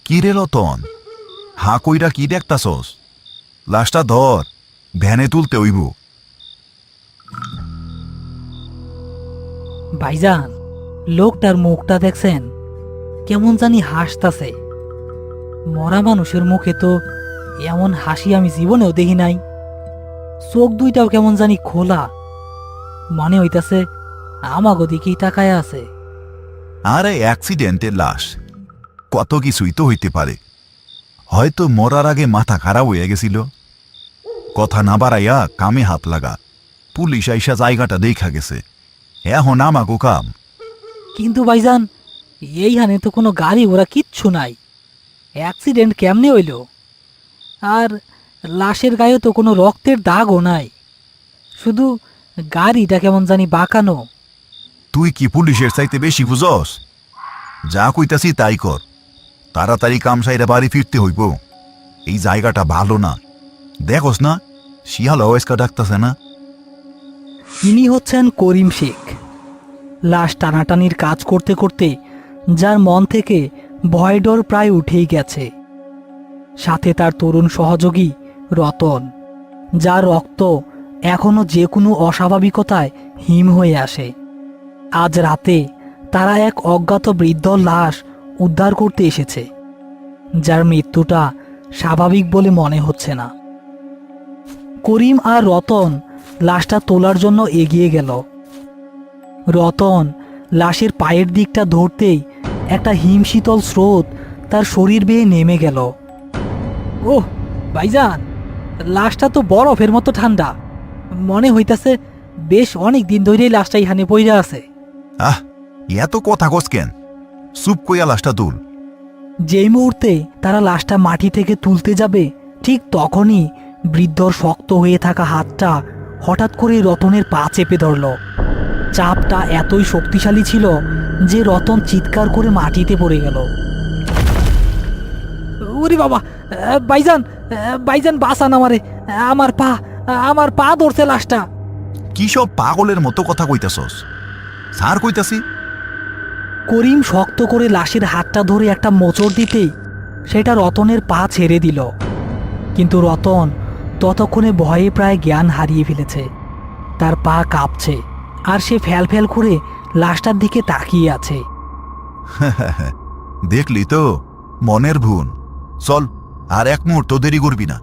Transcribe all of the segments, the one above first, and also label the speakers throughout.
Speaker 1: কি রে রতন, হা কইরা কি দেখতাছস? লাশটা ধর, ভ্যানে তুলতে হইব।
Speaker 2: ভাইজান, লোকটার মুখটা দেখছেন? কেমন জানি হাসতাছে। মরা মানুষের মুখে তো এমন হাসি আমি জীবনেও দেখি নাই। চোখ দুইটাও কেমন জানি খোলা, মনে হইতাছে আমাগো দিকেই তাকায় আছে।
Speaker 1: আরে অ্যাক্সিডেন্টের লাশ, কত কিছুই তো হইতে পারে। হয়তো মরার আগে মাথা খারাপ হয়ে গেছিল। কথা না বাড়াইয়া কামে হাত লাগা। পুলিশ আইসা জায়গাটা দেখা গেছে, এখন আমাগো কাম।
Speaker 2: কিন্তু ভাইজান, এইখানে তো কোনো গাড়ি ঘোড়া কিচ্ছু নাই। অ্যাক্সিডেন্ট কেমনে হইল? আর লাশের গায়ে তো কোনো রক্তের দাগও নাই, শুধু গাড়িটা কেমন জানি বাঁকানো।
Speaker 1: তুই কি পুলিশের চাইতে বেশি বুঝস? যা কইতাছি তাই কর, তাড়াতাড়ি কাম সাইরা বাড়ি ফিরতে হইব। এই জায়গাটা ভালো না, দেখোস না শিয়াল ওয়েস্কা ডাকতাছে না?
Speaker 2: ইনি হচ্ছেন করিম শেখ। লাশ টানাটানির কাজ করতে করতে যার মন থেকে ভয় ডর প্রায় উঠেই গেছে। সাথে তার তরুণ সহযোগী রতন, যার রক্ত এখনো যে কোনো অস্বাভাবিকতায় হিম হয়ে আসে। আজ রাতে তারা এক অজ্ঞাত বৃদ্ধ লাশ উদ্ধার করতে এসেছে, যার মৃত্যুটা স্বাভাবিক বলে মনে হচ্ছে না। করিম আর রতন লাশটা তোলার জন্য এগিয়ে গেল। রতন লাশের পায়ের দিকটা ধরতেই একটা হিমশীতল স্রোত তার শরীর বেয়ে নেমে গেল। ওহ ভাইজান, লাশটা তো বরফের মতো ঠান্ডা। মনে হইতাছে বেশ অনেক দিন ধরেই লাশটা এখানে পইরা আছে।
Speaker 1: আহ, এত কথা কস কেন? চুপ কইয়া লাশটা তুল।
Speaker 2: যেই মুহূর্তে তারা লাশটা মাটি থেকে তুলতে যাবে, ঠিক তখনই বৃদ্ধর শক্ত হয়ে থাকা হাতটা হঠাৎ করে রতনের পা চেপে ধরল। চাপটা এতই শক্তিশালী ছিল যে রতন চিৎকার করে মাটিতে পড়ে গেল। ওরে বাবা, ভাইজান, ভাইজান বাঁচান আমারে, আমার পা ধরছে লাশটা।
Speaker 1: কি সব পাগলের মতো কথা কইতাছস? স্যার কইতাছি।
Speaker 2: করিম শক্ত করে লাশের হাতটা ধরে একটা মোচড় দিতেই সেটা রতনের পা ছেড়ে দিল। কিন্তু রতন ততক্ষণে ভয়ে প্রায় জ্ঞান হারিয়ে ফেলেছে। তার পা কাঁপছে আর সে ফ্যাল ফ্যাল করে লাশটার দিকে তাকিয়ে আছে।
Speaker 1: দেখলি তো, মনের ভুল। চল, আর এক মুহূর্ত দেরি করবি না।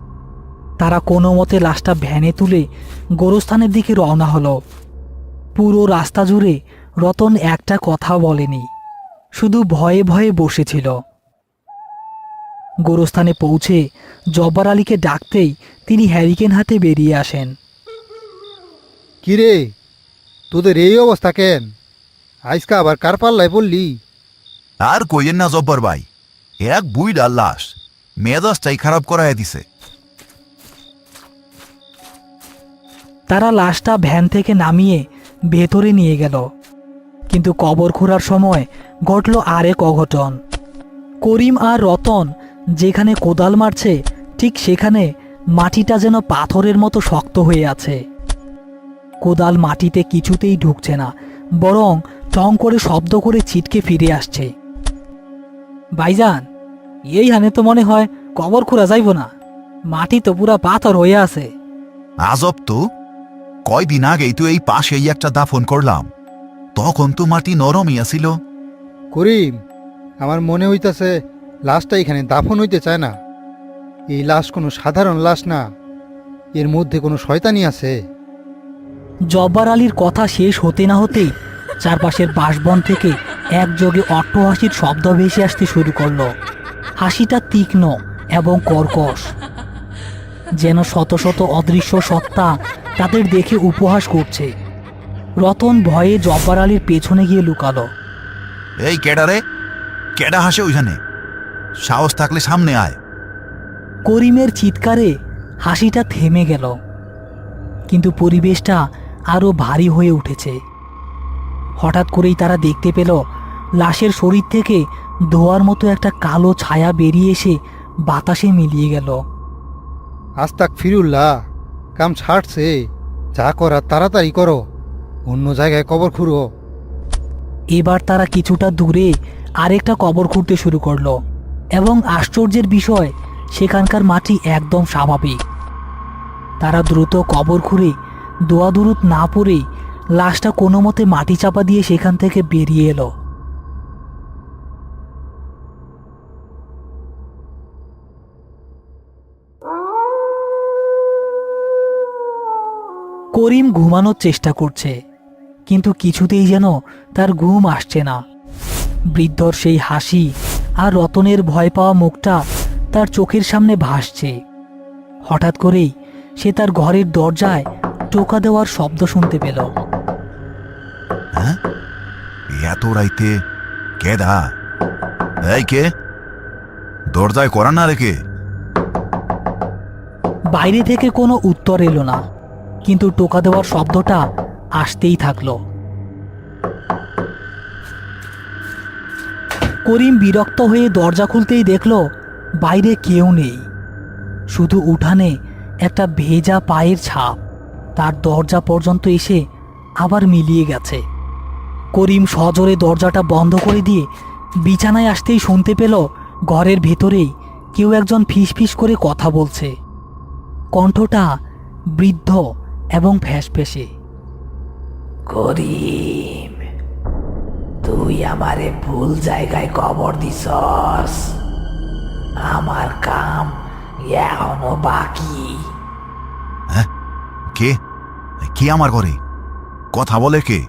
Speaker 2: তারা কোনো মতে লাশটা ভ্যানে তুলে গোরস্থানের দিকে রওনা হলো। পুরো রাস্তা জুড়ে রতন একটা কথা বলেনি, শুধু ভয়ে ভয়ে বসেছিল। গোরস্থানে পৌঁছে জব্বার আলীকে ডাকতেই তিনি হ্যারিকেন হাতে বেরিয়ে আসেন।
Speaker 3: কিরে, তোদের এই অবস্থা কেন? আজকা আবার কার পাল্লায় পড়লি?
Speaker 1: আর কইয়েন না জব্বর ভাই, এক বুইড়ার লাশ মেজাজটাই খারাপ করাইয়া দিছে।
Speaker 2: তারা লাশটা ভ্যান থেকে নামিয়ে ভেতরে নিয়ে গেল। কিন্তু কবর খোঁড়ার সময় ঘটল আরেক অঘটন। করিম আর রতন যেখানে কোদাল মারছে, ঠিক সেখানে মাটিটা যেন পাথরের মতো শক্ত হয়ে আছে। কোদাল মাটিতে কিছুতেই ঢুকছে না, বরং টং করে শব্দ করে ছিটকে ফিরে আসছে। ভাইজান, এইখানে তো মনে হয় কবর খোঁড়া যাইব না, মাটি তো পুরা পাথর হয়ে আছে।
Speaker 1: আজব তো, কয়দিন আগেই তো এই পাশেই একটা দাফন করলাম, তখন তো মাটি নরমই আছিল।
Speaker 3: করিম, আমার মনে হইতাছে লাশটা এখানে দাফন হইতে চায় না। এই লাশ কোনো সাধারণ লাশ না, এর মধ্যে কোনো শয়তানি আছে।
Speaker 2: জব্বার আলীর কথা শেষ হতে না হতেই চারপাশের বাঁশবন থেকে একযোগে অট্টহাসির শব্দ ভেসে আসতে শুরু করলো। হাসিটা তীক্ষ্ণ এবং কর্কশ, যেন শত শত অদৃশ্য সত্তা তাদের দেখে উপহাস করছে। রতন ভয়ে জব্বার আলীর পেছনে গিয়ে লুকালো।
Speaker 1: এই কেডা রে? কেডা হাসে ওইখানে? সাহস থাকলে সামনে আয়।
Speaker 2: করিমের চিৎকারে হাসিটা থেমে গেল, কিন্তু পরিবেশটা আরও ভারী হয়ে উঠেছে। হঠাৎ করেই তারা দেখতে পেল লাশের শরীর থেকে ধোঁয়ার মতো একটা কালো ছায়া বেরিয়ে এসে বাতাসে মিলিয়ে গেল।
Speaker 3: আস্তাক ফিরুল্লাহ, কাম ছাড়ছে, যা করার তাড়াতাড়ি করো, অন্য জায়গায় কবর খুঁড়ো।
Speaker 2: এবার তারা কিছুটা দূরে আরেকটা কবর খুঁড়তে শুরু করলো এবং আশ্চর্যের বিষয়, সেখানকার মাটি একদম স্বাভাবিক। তারা দ্রুত কবর খুঁড়ে দোয়া দুরুদ না পড়ে লাশটা কোনো মতে মাটি চাপা দিয়ে সেখান থেকে বেরিয়ে এলো। করিম ঘুমানোর চেষ্টা করছে, কিন্তু কিছুতেই যেন তার ঘুম আসছে না। বৃদ্ধর সেই হাসি আর রতনের ভয় পাওয়া মুখটা তার চোখের সামনে ভাসছে। হঠাৎ করেই সে তার ঘরের দরজায় টোকা দেওয়ার শব্দ শুনতে পেল।
Speaker 1: হ্যাঁ, এত রাইতে কে দা? এই কে? দরজায় করা না রেখে?
Speaker 2: বাইরে থেকে কোনো উত্তর এলো না, কিন্তু টোকা দেওয়ার শব্দটা আসতেই থাকলো। করিম বিরক্ত হয়ে দরজা খুলতেই দেখল বাইরে কেউ নেই, শুধু উঠানে একটা ভেজা পায়ের ছাপ তার দরজা পর্যন্ত এসে আবার মিলিয়ে গেছে। করিম সজোরে দরজাটা বন্ধ করে দিয়ে বিছানায় আসতেই শুনতে পেল ঘরের ভেতরেই কেউ একজন ফিসফিস করে কথা বলছে। কণ্ঠটা বৃদ্ধ এবং ফ্যাসফ্যাসে। করিম, তুই আমারে ভুল জায়গায় কবর দিছস। আমার কাম এখনো বাকি।
Speaker 1: হ্যাঁ, কে? কে আমার ঘরে? কথা বলে কে?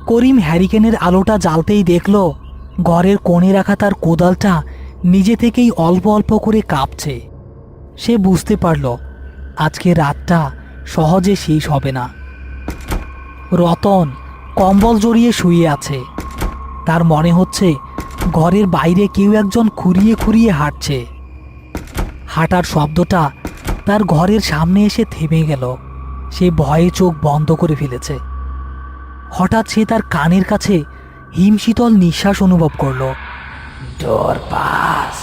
Speaker 2: করিম হ্যারিকেনের আলোটা জ্বালতেই দেখল ঘরের কোণে রাখা তার কোদালটা নিজে থেকেই অল্প অল্প করে কাঁপছে। সে বুঝতে পারল আজকে রাতটা সহজে শেষ হবে না। রতন কম্বল জড়িয়ে শুয়ে আছে। তার মনে হচ্ছে ঘরের বাইরে কেউ একজন খুঁড়িয়ে খুঁড়িয়ে হাঁটছে। হাঁটার শব্দটা তার ঘরের সামনে এসে থেমে গেল। সে ভয়ে চোখ বন্ধ করে ফেলেছে। হঠাৎ সে তার কানের কাছে হিমশীতল নিঃশ্বাস অনুভব করল। ডর পাস?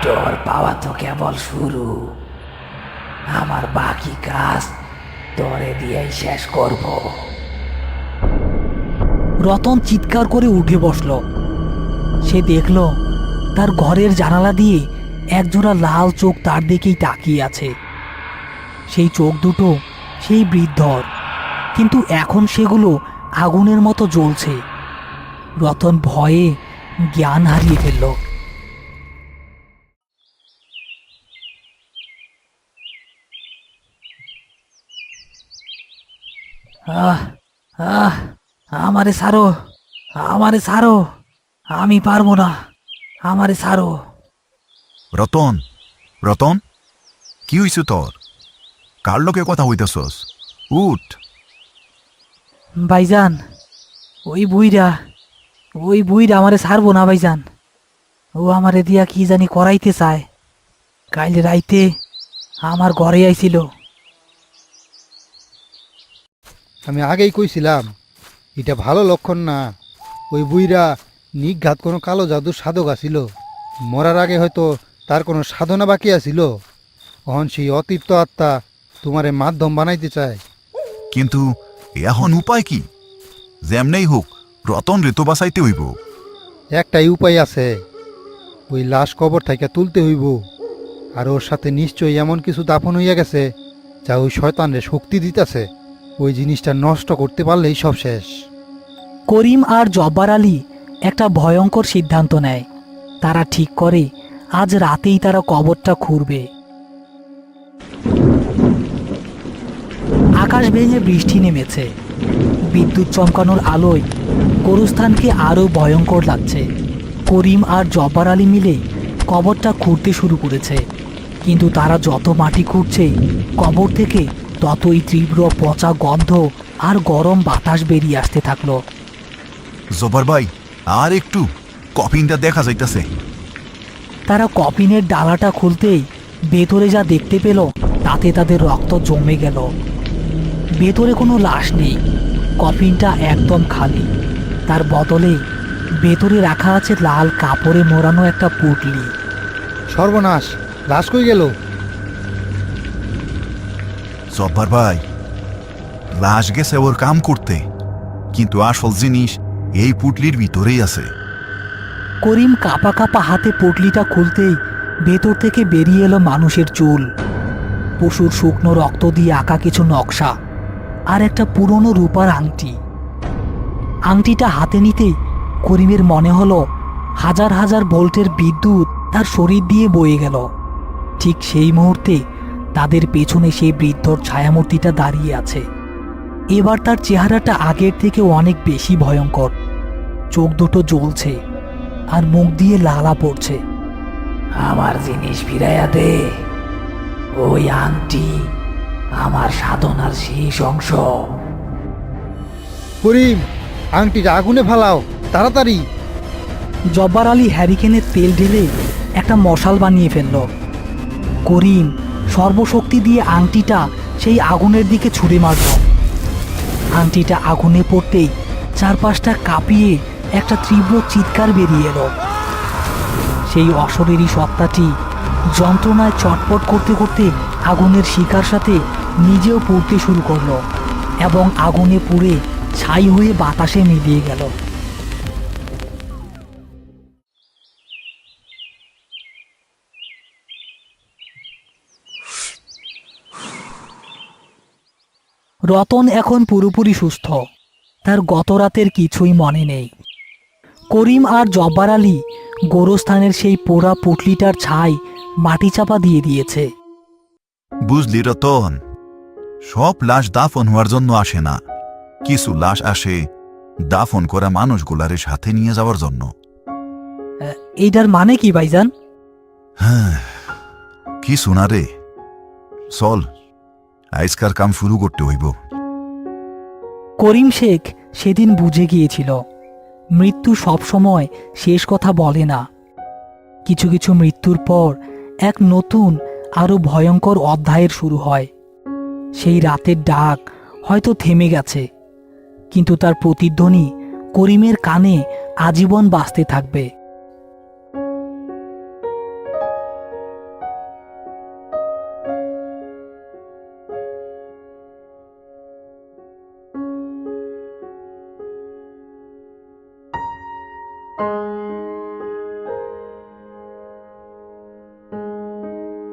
Speaker 2: ডর পাওয়া তো কেবল শুরু। আমার বাকি কাজ তোরে দিয়েই শেষ করব। রতন চিৎকার করে উঠে বসল। সে দেখল তার ঘরের জানালা দিয়ে একজোড়া লাল চোখ তার দিকেই তাকিয়ে আছে। সেই চোখ দুটো সেই বৃদ্ধর, কিন্তু এখন সেগুলো আগুনের মতো জ্বলছে। রতন ভয়ে জ্ঞান হারিয়ে ফেলল। আহ আহ আমারে ছাড়ো, আমারে ছাড়ো, আমি পারবো না, আমারে ছাড়ো।
Speaker 1: রতন, রতন, কি হইছে তোর? কার লোকে কথা হইতেছস? উঠ।
Speaker 2: ভাইজান, ওই বুইরা আমারে ছাড়বো না ভাইজান। ও আমারে দিয়া কি জানি করাইতে চায়। কাল রাইতে আমার ঘরে আইছিল।
Speaker 3: আমি আগেই কইছিলাম এটা ভালো লক্ষণ না। ওই বুইরা নিঘাত কোনো কালো জাদুর সাধক আছিল। মরার আগে হয়তো তার কোনো সাধনা বাকি আছিল। অহন সেই অতৃপ্ত আত্মা তোমারে মাধ্যম বানাইতে চায়।
Speaker 1: কিন্তু এখন উপায় কি? যেমনেই হোক রতন রে তো বাঁচাইতে হইব।
Speaker 3: একটাই উপায় আছে, ওই লাশ কবর থেকে তুলতে হইব। আর ওর সাথে নিশ্চয়ই এমন কিছু দাফন হইয়া গেছে যা ওই শয়তানরে শক্তি দিতেছে। ওই জিনিসটা নষ্ট করতে পারলেই সব শেষ।
Speaker 2: করিম আর জব্বার আলী একটা ভয়ঙ্কর সিদ্ধান্ত নেয়। তারা ঠিক করে আজ রাতেই তারা কবরটা খুঁড়বে। আকাশ ভেঙে বৃষ্টি নেমেছে। বিদ্যুৎ চমকানোর আলোয় গোরস্থানকে আরও ভয়ঙ্কর লাগছে। করিম আর জব্বার আলী মিলে কবরটা খুঁড়তে শুরু করেছে, কিন্তু তারা যত মাটি খুঁড়ছে কবর থেকে ততই তীব্র পচা গন্ধ আর গরম বাতাস বেরিয়ে আসতে থাকলো।
Speaker 1: জব্বার ভাই, আর একটু, কফিনটা দেখা যাইতেছে।
Speaker 2: তারা কফিনের ডালাটা খুলতেই ভেতরে যা দেখতে পেল তাতে তাদের রক্ত জমে গেল। ভেতরে কোনো লাশ নেই, কফিনটা একদম খালি। তার বদলে ভেতরে রাখা আছে লাল কাপড়ে মোড়ানো একটা পুটলি।
Speaker 3: সর্বনাশ, লাশ কই গেল?
Speaker 1: জব্বার ভাই, লাশ গেছে ওর কাম করতে, কিন্তু আসল জিনিস এই পুটলির ভিতরেই আছে।
Speaker 2: করিম কাপা কাপা হাতে পুটলিটা খুলতেই ভেতর থেকে বেরিয়ে এলো মানুষের চুল, পশুর শুকনো রক্ত দিয়ে আঁকা কিছু নকশা, আর একটা পুরনো রূপার আংটি। আংটিটা হাতে নিতেই করিমের মনে হলো হাজার হাজার ভোল্টের বিদ্যুৎ তার শরীর দিয়ে বয়ে গেল। ঠিক সেই মুহূর্তে তাদের পেছনে সেই বৃদ্ধর ছায়ামূর্তিটা দাঁড়িয়ে আছে। এবার তার চেহারাটা আগের থেকে অনেক বেশি ভয়ঙ্কর। চোখ দুটো জ্বলছে আর মুখ দিয়ে লালা পড়ছে। আমার জিনিস ফিরাইয়া দে, ওই আংটি আমার সাধনার শেষ অংশ।
Speaker 3: করিম, আংটিটা আগুনে ফালাও তাড়াতাড়ি।
Speaker 2: জব্বার আলী হ্যারিকেনের তেল ঢেলে একটা মশাল বানিয়ে ফেলল। করিম সর্বশক্তি দিয়ে আংটিটা সেই আগুনের দিকে ছুঁড়ে মারল। আংটিটা আগুনে পড়তেই চারপাশটা কাঁপিয়ে একটা তীব্র চিৎকার বেরিয়ে এলো। সেই অশরীরী সত্তাটি যন্ত্রণায় চটপট করতে করতে আগুনের শিকার সাথে নিজেও পুড়তে শুরু করলো এবং আগুনে পুড়ে ছাই হয়ে বাতাসে মিলিয়ে গেল। রতন এখন পুরোপুরি সুস্থ, তার গত রাতের কিছুই মনে নেই। করিম আর জব্বার আলী গোরস্থানের সেই পোড়া পুটলিটার ছাই মাটি চাপা দিয়ে দিয়েছে।
Speaker 1: বুঝলি রতন, সব লাশ দাফন হওয়ার জন্য আসে না, কিছু লাশ আসে দাফন করা মানুষগুলারে সাথে নিয়ে যাওয়ার জন্য।
Speaker 2: এইটার মানে কি ভাইজান?
Speaker 1: হ্যাঁ, কিছু না রে, চল আজকার কাম শুরু করতে হইব।
Speaker 2: করিম শেখ সেদিন বুঝে গিয়েছিল মৃত্যু সবসময় শেষ কথা বলে না। কিছু কিছু মৃত্যুর পর এক নতুন আরো ভয়ঙ্কর অধ্যায়ের শুরু হয়। সেই রাতের ডাক হয়তো থেমে গেছে, কিন্তু তার প্রতিধ্বনি করিমের কানে আজীবন বাজতে থাকবে।